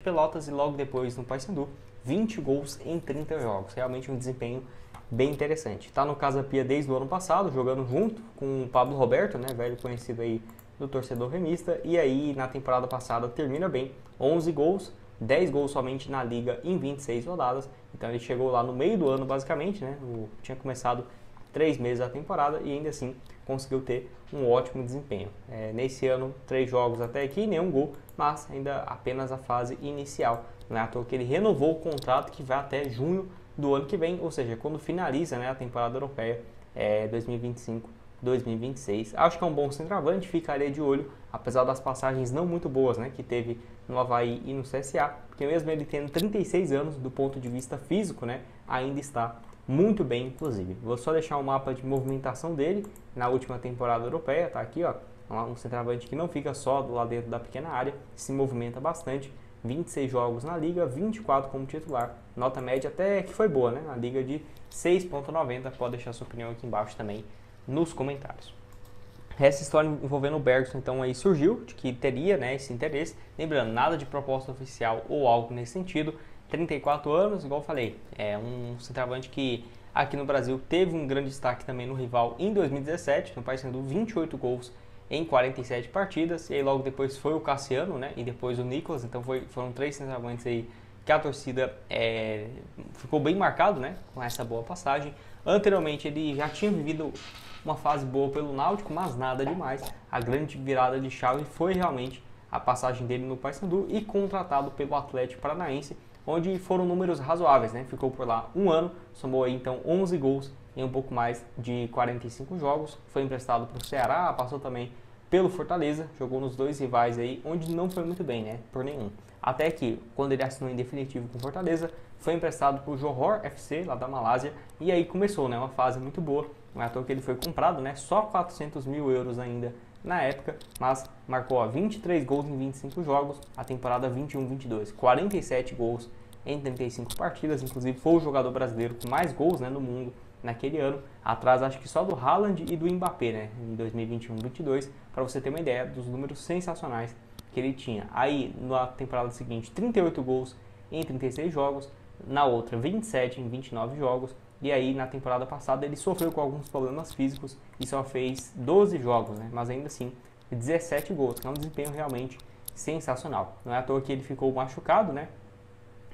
Pelotas e logo depois no Paysandu, 20 gols em 30 jogos. Realmente um desempenho bem interessante. Está no Casa Pia desde o ano passado, jogando junto com o Pablo Roberto, né, velho conhecido aí do torcedor remista, e aí na temporada passada termina bem, 11 gols, 10 gols somente na Liga em 26 rodadas, então ele chegou lá no meio do ano basicamente, né, tinha começado 3 meses a temporada e ainda assim conseguiu ter um ótimo desempenho. Nesse ano, 3 jogos até aqui, nenhum gol, mas ainda apenas a fase inicial. Não é à toa que ele renovou o contrato que vai até junho do ano que vem, ou seja, quando finaliza, né, a temporada europeia 2025-2026. Acho que é um bom centroavante, ficaria de olho, apesar das passagens não muito boas, né, que teve no Avaí e no CSA, porque mesmo ele tendo 36 anos, do ponto de vista físico, né, ainda está muito bem, inclusive. Vou só deixar um mapa de movimentação dele na última temporada europeia, tá aqui, ó, um centroavante que não fica só lá dentro da pequena área, se movimenta bastante, 26 jogos na Liga, 24 como titular, nota média até que foi boa, né, na Liga de 6.90, pode deixar sua opinião aqui embaixo também nos comentários. Essa história envolvendo o Bergson, então, aí surgiu, de que teria, né, esse interesse, lembrando, nada de proposta oficial ou algo nesse sentido, 34 anos, igual eu falei, é um centroavante que aqui no Brasil teve um grande destaque também no rival em 2017, no Paysandu, 28 gols em 47 partidas, e aí logo depois foi o Cassiano, né, e depois o Nicolas, então foram 3 centroavantes aí que a torcida ficou bem marcado, né, com essa boa passagem. Anteriormente ele já tinha vivido uma fase boa pelo Náutico, mas nada demais. A grande virada de chave foi realmente a passagem dele no Paysandu e contratado pelo Atlético Paranaense, onde foram números razoáveis, né? Ficou por lá um ano, somou aí então 11 gols em um pouco mais de 45 jogos, foi emprestado para o Ceará, passou também pelo Fortaleza, jogou nos 2 rivais aí, onde não foi muito bem, né? Por nenhum. Até que, quando ele assinou em definitivo com o Fortaleza, foi emprestado para o Johor FC, lá da Malásia, e aí começou, né? Uma fase muito boa, não é à toa que ele foi comprado, né? Só 400 mil euros ainda na época, mas marcou 23 gols em 25 jogos, a temporada 21-22, 47 gols em 35 partidas, inclusive foi o jogador brasileiro com mais gols, né, no mundo naquele ano, atrás acho que só do Haaland e do Mbappé, né, em 2021-22, para você ter uma ideia dos números sensacionais que ele tinha. Aí na temporada seguinte, 38 gols em 36 jogos, na outra 27 em 29 jogos, e aí na temporada passada ele sofreu com alguns problemas físicos e só fez 12 jogos, né? Mas ainda assim 17 gols, que é um desempenho realmente sensacional. Não é à toa que ele ficou machucado, né?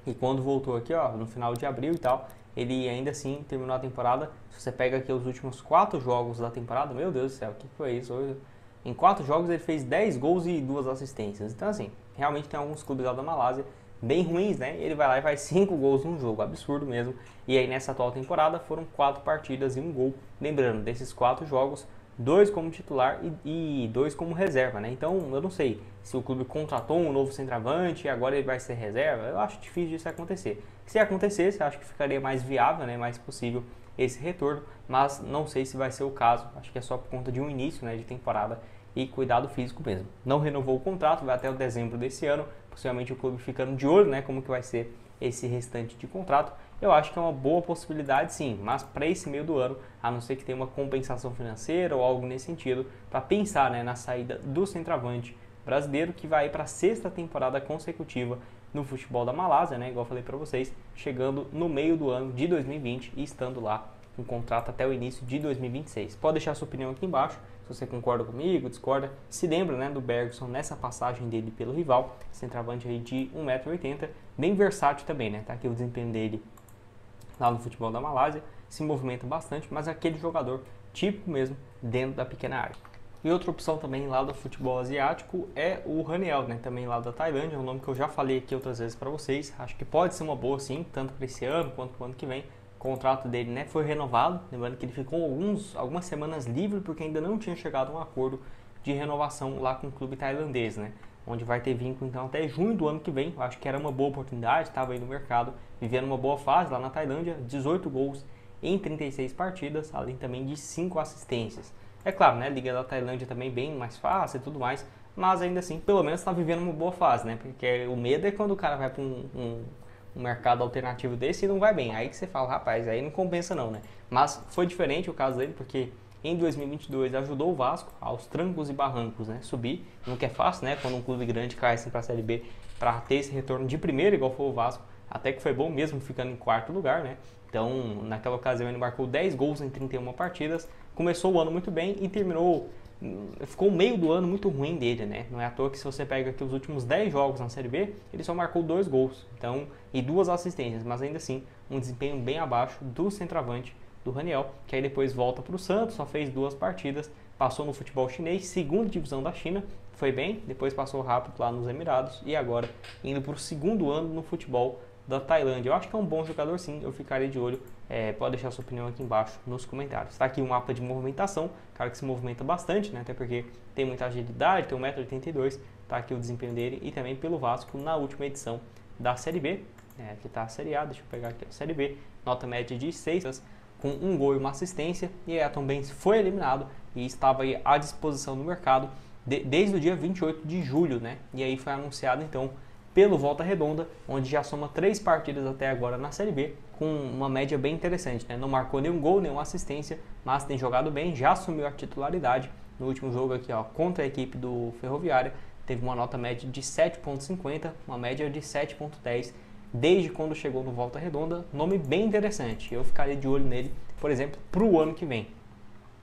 E quando voltou aqui, ó, no final de abril e tal, ele ainda assim terminou a temporada. Se você pega aqui os últimos 4 jogos da temporada, meu Deus do céu, o que foi isso? Em 4 jogos ele fez 10 gols e 2 assistências. Então assim, realmente tem alguns clubes lá da Malásia bem ruins, né? Ele vai lá e faz 5 gols num jogo, absurdo mesmo. E aí nessa atual temporada foram 4 partidas e 1 gol. Lembrando, desses 4 jogos, 2 como titular e 2 como reserva, né? Então eu não sei se o clube contratou um novo centroavante e agora ele vai ser reserva. Eu acho difícil disso acontecer. Se acontecesse, eu acho que ficaria mais viável, né? Mais possível esse retorno, mas não sei se vai ser o caso. Acho que é só por conta de um início, né, de temporada e cuidado físico mesmo. Não renovou o contrato, vai até o dezembro desse ano, possivelmente o clube ficando de olho, né, como que vai ser esse restante de contrato. Eu acho que é uma boa possibilidade sim, mas para esse meio do ano, a não ser que tenha uma compensação financeira ou algo nesse sentido, para pensar, né, na saída do centroavante brasileiro, que vai para a 6ª temporada consecutiva no futebol da Malásia, né, igual eu falei para vocês, chegando no meio do ano de 2020 e estando lá com contrato até o início de 2026. Pode deixar sua opinião aqui embaixo, se você concorda comigo, discorda. Se lembra, né, do Bergson nessa passagem dele pelo rival, centroavante aí de 1,80 m, bem versátil também, né? Tá aqui o desempenho dele lá no futebol da Malásia, se movimenta bastante, mas é aquele jogador típico mesmo dentro da pequena área. E outra opção também lá do futebol asiático é o Raniel, né? Também lá da Tailândia, é um nome que eu já falei aqui outras vezes para vocês. Acho que pode ser uma boa sim, tanto para esse ano quanto para o ano que vem. O contrato dele, né, foi renovado, lembrando que ele ficou algumas semanas livre porque ainda não tinha chegado a um acordo de renovação lá com o clube tailandês, né, onde vai ter vínculo então até junho do ano que vem. Eu acho que era uma boa oportunidade, estava aí no mercado, vivendo uma boa fase lá na Tailândia, 18 gols em 36 partidas, além também de 5 assistências. É claro, né, a Liga da Tailândia também bem mais fácil e tudo mais, mas ainda assim, pelo menos está vivendo uma boa fase, né, porque o medo é quando o cara vai para um mercado alternativo desse e não vai bem. Aí que você fala, rapaz, aí não compensa não, né? Mas foi diferente o caso dele, porque em 2022 ajudou o Vasco aos trancos e barrancos, né? Subir, não que é fácil, né? Quando um clube grande cai assim para a Série B para ter esse retorno de primeira, igual foi o Vasco, até que foi bom mesmo ficando em quarto lugar, né? Então, naquela ocasião ele marcou 10 gols em 31 partidas, começou o ano muito bem e terminou, ficou o meio do ano muito ruim dele, né? Não é à toa que se você pega aqui os últimos 10 jogos na Série B, ele só marcou 2 gols, então, e 2 assistências, mas ainda assim, um desempenho bem abaixo do centroavante do Raniel, que aí depois volta para o Santos, só fez 2 partidas, passou no futebol chinês, segunda divisão da China, foi bem, depois passou rápido lá nos Emirados e agora indo para o segundo ano no futebol da Tailândia. Eu acho que é um bom jogador sim, eu ficaria de olho, pode deixar sua opinião aqui embaixo nos comentários. Está aqui um mapa de movimentação, cara que se movimenta bastante, né? Até porque tem muita agilidade, tem 1,82 m, tá aqui o desempenho dele e também pelo Vasco na última edição da Série B, aqui está a Série A, deixa eu pegar aqui a Série B, nota média de 6, com 1 gol e uma assistência, e a Tom Benz foi eliminado e estava aí à disposição no mercado desde o dia 28 de julho, né? E aí foi anunciado então pelo Volta Redonda, onde já soma 3 partidas até agora na Série B, com uma média bem interessante, né? Não marcou nenhum gol, nenhuma assistência, mas tem jogado bem, já assumiu a titularidade no último jogo aqui, ó, contra a equipe do Ferroviária, teve uma nota média de 7,50, uma média de 7,10 desde quando chegou no Volta Redonda, nome bem interessante, eu ficaria de olho nele, por exemplo, para o ano que vem.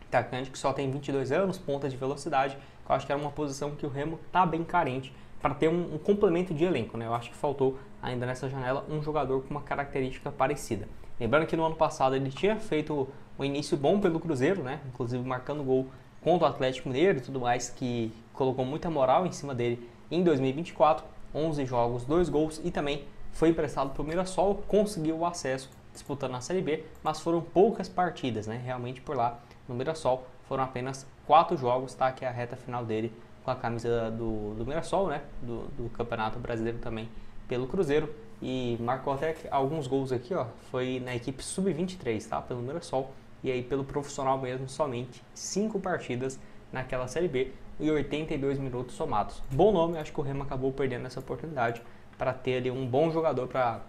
Atacante que só tem 22 anos, ponta de velocidade, eu acho que era uma posição que o Remo está bem carente, para ter um complemento de elenco, né? Eu acho que faltou ainda nessa janela um jogador com uma característica parecida. Lembrando que no ano passado ele tinha feito um início bom pelo Cruzeiro, né? Inclusive marcando gol contra o Atlético Mineiro e tudo mais, que colocou muita moral em cima dele em 2024, 11 jogos, 2 gols e também foi emprestado para o Mirassol, conseguiu o acesso disputando a Série B, mas foram poucas partidas, né? Realmente por lá no Mirassol foram apenas 4 jogos, tá? Que é a reta final dele com a camisa do Mirassol, né? Do Campeonato Brasileiro também pelo Cruzeiro e marcou até alguns gols aqui, ó. Foi na equipe sub-23, tá? Pelo Mirassol e aí pelo profissional mesmo somente 5 partidas naquela Série B e 82 minutos somados. Bom nome, acho que o Remo acabou perdendo essa oportunidade para ter ali um bom jogador para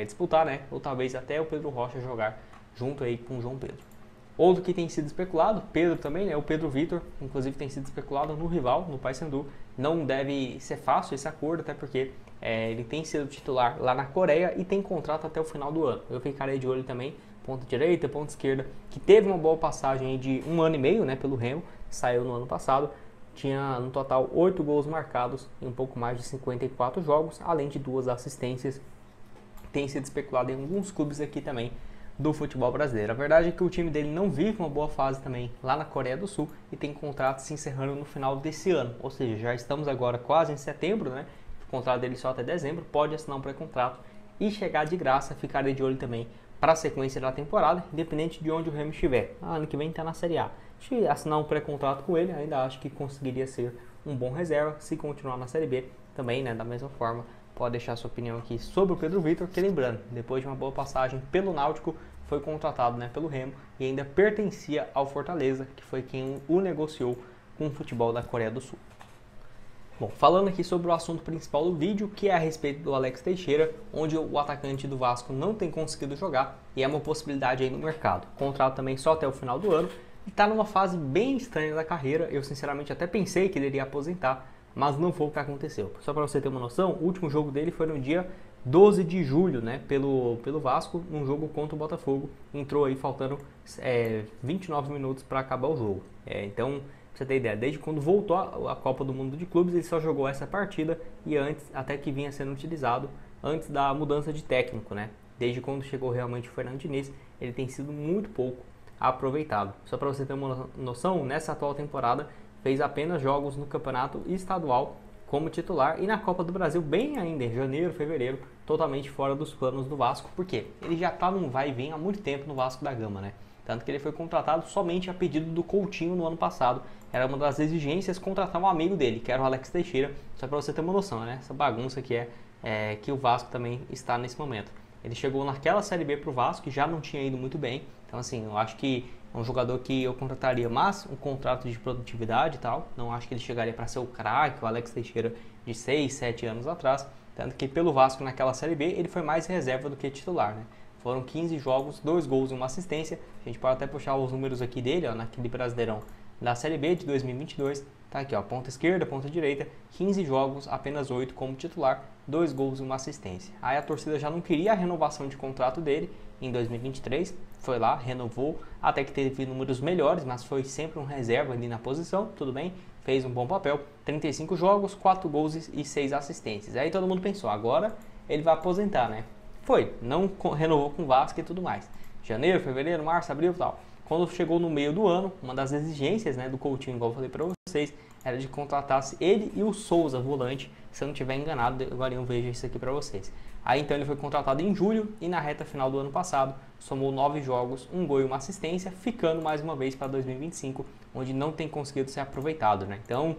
disputar, né? Ou talvez até o Pedro Rocha jogar junto aí com o João Pedro. Outro que tem sido especulado, Pedro também, né? O Pedro Vitor, inclusive tem sido especulado no rival, no Paysandu. Não deve ser fácil esse acordo, até porque ele tem sido titular lá na Coreia e tem contrato até o final do ano. Eu ficarei de olho também, ponta direita, ponta esquerda, que teve uma boa passagem de 1 ano e meio, né? Pelo Remo, saiu no ano passado. Tinha no total 8 gols marcados em um pouco mais de 54 jogos, além de 2 assistências. Tem sido especulado em alguns clubes aqui também do futebol brasileiro. A verdade é que o time dele não vive uma boa fase também lá na Coreia do Sul e tem contrato se encerrando no final desse ano, ou seja, já estamos agora quase em setembro, né? O contrato dele só até dezembro, pode assinar um pré-contrato e chegar de graça, ficarei de olho também para a sequência da temporada, independente de onde o Remo estiver. Ano que vem está na Série A. Se assinar um pré-contrato com ele, ainda acho que conseguiria ser um bom reserva, se continuar na Série B também, né? Da mesma forma, pode deixar sua opinião aqui sobre o Pedro Vitor, que lembrando, depois de uma boa passagem pelo Náutico, foi contratado, né, pelo Remo e ainda pertencia ao Fortaleza, que foi quem o negociou com o futebol da Coreia do Sul. Bom, falando aqui sobre o assunto principal do vídeo, que é a respeito do Alex Teixeira, onde o atacante do Vasco não tem conseguido jogar e é uma possibilidade aí no mercado. Contrato também só até o final do ano e está numa fase bem estranha da carreira. Eu sinceramente até pensei que ele iria aposentar, mas não foi o que aconteceu. Só para você ter uma noção, o último jogo dele foi no dia 12 de julho, né, pelo Vasco, num jogo contra o Botafogo. Entrou aí faltando 29 minutos para acabar o jogo. Então, pra você ter ideia, desde quando voltou a Copa do Mundo de Clubes, ele só jogou essa partida e antes, até que vinha sendo utilizado antes da mudança de técnico, né? Desde quando chegou realmente o Fernando Diniz, ele tem sido muito pouco aproveitado. Só para você ter uma noção, nessa atual temporada, fez apenas jogos no campeonato estadual como titular e na Copa do Brasil bem ainda em janeiro, fevereiro, totalmente fora dos planos do Vasco, porque ele já está num vai e vem há muito tempo no Vasco da Gama, né? Tanto que ele foi contratado somente a pedido do Coutinho no ano passado. Era uma das exigências contratar um amigo dele, que era o Alex Teixeira, só para você ter uma noção, né? Essa bagunça que que o Vasco também está nesse momento. Ele chegou naquela Série B para o Vasco e já não tinha ido muito bem, então assim, eu acho que é um jogador que eu contrataria, mas um contrato de produtividade e tal. Não acho que ele chegaria para ser o craque, o Alex Teixeira de 6, 7 anos atrás. Tanto que pelo Vasco naquela Série B ele foi mais reserva do que titular, né? Foram 15 jogos, 2 gols e uma assistência. A gente pode até puxar os números aqui dele, ó, naquele Brasileirão da Série B de 2022. Tá aqui, ó, ponta esquerda, ponta direita, 15 jogos, apenas 8 como titular, 2 gols e uma assistência. Aí a torcida já não queria a renovação de contrato dele em 2023, foi lá, renovou, até que teve números melhores, mas foi sempre um reserva ali na posição, tudo bem, fez um bom papel, 35 jogos, 4 gols e 6 assistências. Aí todo mundo pensou, agora ele vai aposentar, né? Foi, não renovou com o Vasco e tudo mais. Janeiro, fevereiro, março, abril e tal. Quando chegou no meio do ano, uma das exigências, né, do Coutinho, igual eu falei para vocês, era de contratar ele e o Souza, volante, se eu não estiver enganado, agora eu vejo isso aqui para vocês. Aí então ele foi contratado em julho e na reta final do ano passado somou 9 jogos, 1 gol e uma assistência, ficando mais uma vez para 2025, onde não tem conseguido ser aproveitado, né? Então,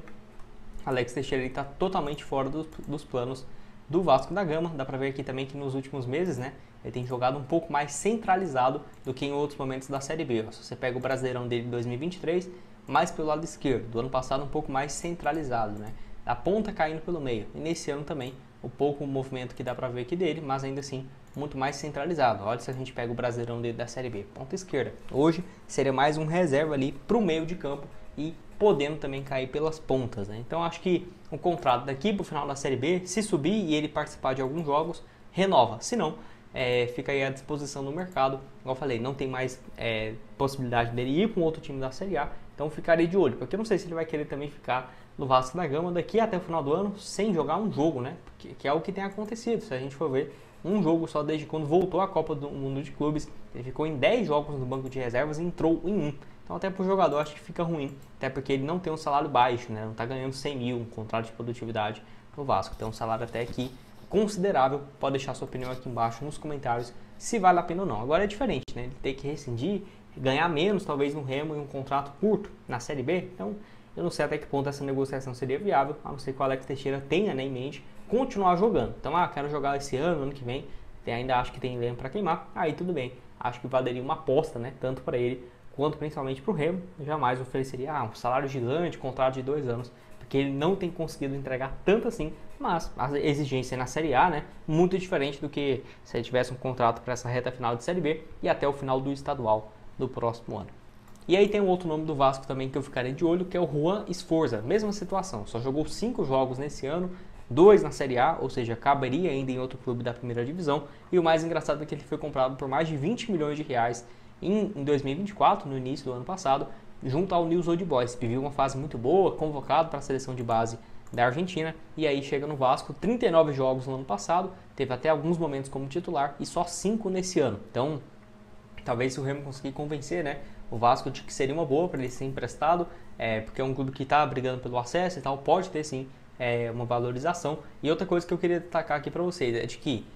Alex Teixeira está totalmente fora dos planos do Vasco da Gama. Dá para ver aqui também que nos últimos meses, né, ele tem jogado um pouco mais centralizado do que em outros momentos da Série B. Se você pega o Brasileirão dele de 2023, mais pelo lado esquerdo, do ano passado um pouco mais centralizado, né? A ponta caindo pelo meio. E nesse ano também, o pouco movimento que dá para ver aqui dele, mas ainda assim muito mais centralizado. Olha se a gente pega o Brasileirão dele da Série B, ponta esquerda. Hoje seria mais um reserva ali para o meio de campo e podendo também cair pelas pontas, né? Então acho que o contrato daqui para o final da Série B, se subir e ele participar de alguns jogos, renova. Se não, fica aí à disposição do mercado. Igual eu falei, não tem mais possibilidade dele ir para um outro time da Série A, então ficaria de olho, porque eu não sei se ele vai querer também ficar no Vasco da Gama daqui até o final do ano sem jogar um jogo, né? Que é o que tem acontecido, se a gente for ver, um jogo só desde quando voltou a Copa do Mundo de Clubes, ele ficou em 10 jogos no banco de reservas e entrou em 1. Então até para o jogador acho que fica ruim, até porque ele não tem um salário baixo, né? Não está ganhando 100 mil, um contrato de produtividade no Vasco, tem um salário até aqui considerável. Pode deixar sua opinião aqui embaixo nos comentários se vale a pena ou não. Agora é diferente, né? Ele tem que rescindir, ganhar menos talvez no Remo e um contrato curto na Série B, então eu não sei até que ponto essa negociação seria viável, a não ser que o Alex Teixeira tenha, né, em mente continuar jogando. Então, quero jogar esse ano que vem, ainda acho que tem lenha para queimar, aí tudo bem. Acho que valeria uma aposta, né, tanto para ele quanto principalmente para o Remo. Jamais ofereceria um salário gigante, contrato de 2 anos, porque ele não tem conseguido entregar tanto assim, mas a exigência na Série A, né, muito diferente do que se ele tivesse um contrato para essa reta final de Série B e até o final do estadual do próximo ano. E aí tem um outro nome do Vasco também que eu ficaria de olho, que é o Juan Esforza. Mesma situação, só jogou 5 jogos nesse ano, 2 na Série A, ou seja, caberia ainda em outro clube da primeira divisão. E o mais engraçado é que ele foi comprado por mais de 20 milhões de reais em 2024, no início do ano passado, junto ao News Old Boys. Viveu uma fase muito boa, convocado para a seleção de base da Argentina, e aí chega no Vasco, 39 jogos no ano passado, teve até alguns momentos como titular e só 5 nesse ano. Então, talvez se o Remo conseguir convencer, né, o Vasco de que seria uma boa para ele ser emprestado, porque é um clube que está brigando pelo acesso e tal, pode ter sim uma valorização. E outra coisa que eu queria destacar aqui para vocês é de que